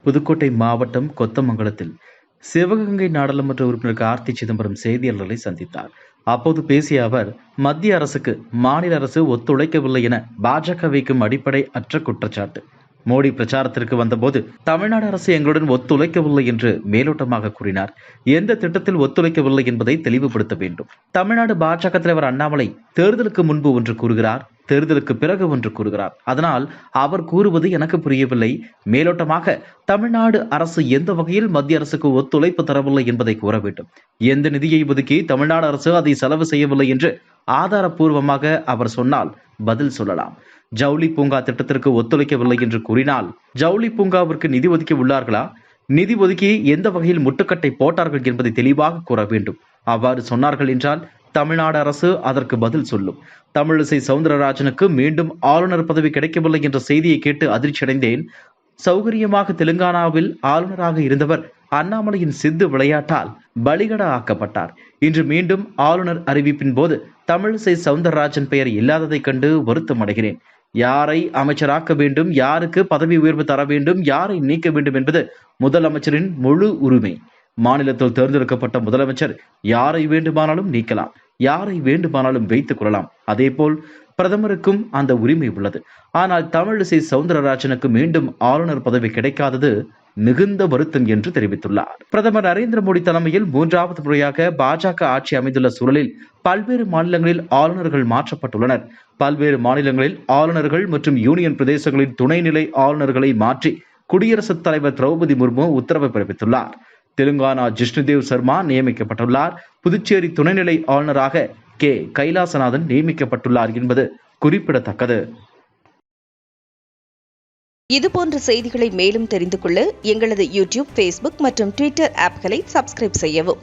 புதுக்கோட்டை மாவட்டம் கொத்தமங்கலத்தில் சிவகங்கை நாடாளுமன்ற உறுப்பினர் கார்த்தி சிதம்பரம் செய்தியாளர்களை சந்தித்தார். அப்போது பேசிய அவர், மத்திய அரசுக்கு மாநில அரசு ஒத்துழைக்கவில்லை என பாஜக வைக்கும் அடிப்படை அற்ற குற்றச்சாட்டு. மோடி பிரச்சாரத்திற்கு வந்தபோது தமிழ்நாடு அரசு எங்களுடன் ஒத்துழைக்கவில்லை என்று மேலோட்டமாக கூறினார். எந்த திட்டத்தில் ஒத்துழைக்கவில்லை என்பதை தெளிவுபடுத்த வேண்டும். தமிழ்நாடு பாஜக தலைவர் அண்ணாமலை தேர்தலுக்கு முன்பு ஒன்று கூறுகிறார், தேர்தலுக்கு பிறகு ஒன்று கூறுகிறார். அதனால் அவர் கூறுவது எனக்கு புரியவில்லை. மேலோட்டமாக தமிழ்நாடு அரசு எந்த வகையில் மத்திய அரசுக்கு ஒத்துழைப்பு தரவில்லை என்பதை கூற வேண்டும். எந்த நிதியை ஒதுக்கி தமிழ்நாடு அரசு அதை செலவு செய்யவில்லை என்று ஆதாரப்பூர்வமாக அவர் சொன்னால் பதில் சொல்லலாம். ஜவுளி பூங்கா திட்டத்திற்கு ஒத்துழைக்கவில்லை என்று கூறினால் ஜவுளி பூங்காவிற்கு நிதி ஒதுக்கி உள்ளார்களா? நிதி ஒதுக்கி எந்த வகையில் முட்டுக்கட்டை போட்டார்கள் என்பதை தெளிவாக கூற வேண்டும். அவ்வாறு சொன்னார்கள் என்றால் தமிழ்நாடு அரசு அதற்கு பதில் சொல்லும். தமிழிசை சவுந்தரராஜனுக்கு மீண்டும் ஆளுநர் பதவி கிடைக்கவில்லை என்ற செய்தியை கேட்டு அதிர்ச்சியடைந்தேன். சௌகரியமாக தெலுங்கானாவில் ஆளுநராக இருந்தவர் அண்ணாமலையின் சித்து விளையாட்டால் பலிகடா ஆக்கப்பட்டார். இன்று மீண்டும் ஆளுநர் அறிவிப்பின் போது தமிழிசை சவுந்தரராஜன் பெயர் இல்லாததை கண்டு வருத்தம் அடைகிறேன். யாரை அமைச்சராக்க வேண்டும், யாருக்கு பதவி உயர்வு தர வேண்டும், யாரை நீக்க வேண்டும் என்பது முதலமைச்சரின் முழு உரிமை. மாநிலத்தில் தேர்ந்தெடுக்கப்பட்ட முதலமைச்சர் யாரை வேண்டுமானாலும் நீக்கலாம், யாரை வேண்டுமானாலும் வைத்துக் கொள்ளலாம். அதேபோல் பிரதமருக்கும் அந்த உரிமை உள்ளது. ஆனால் தமிழிசை சவுந்தரராஜனுக்கு மீண்டும் ஆளுநர் பதவி கிடைக்காதது மிகுந்த வருத்தம் என்று தெரிவித்துள்ளார். பிரதமர் நரேந்திர மோடி தலைமையில் 3வது முறையாக பாஜக ஆட்சி அமைந்துள்ள சூழலில் பல்வேறு மாநிலங்களில் ஆளுநர்கள் மாற்றப்பட்டுள்ளனர். பல்வேறு மாநிலங்களில் ஆளுநர்கள் மற்றும் யூனியன் பிரதேசங்களின் துணைநிலை ஆளுநர்களை மாற்றி குடியரசுத் தலைவர் திரௌபதி முர்மு உத்தரவு பிறப்பித்துள்ளார். தெலுங்கானா ஜிஷ்ணுதேவ் சர்மா நியமிக்கப்பட்டுள்ளார். புதுச்சேரி துணைநிலை ஆளுநராக கைலாசநாதன் நியமிக்கப்பட்டுள்ளார் என்பது குறிப்பிடத்தக்கது. இதுபோன்ற செய்திகளை மேலும் தெரிந்து கொள்ள எங்களது யூடியூப், ஃபேஸ்புக் மற்றும் ட்விட்டர் ஆப்களை சப்ஸ்கிரைப் செய்யவும்.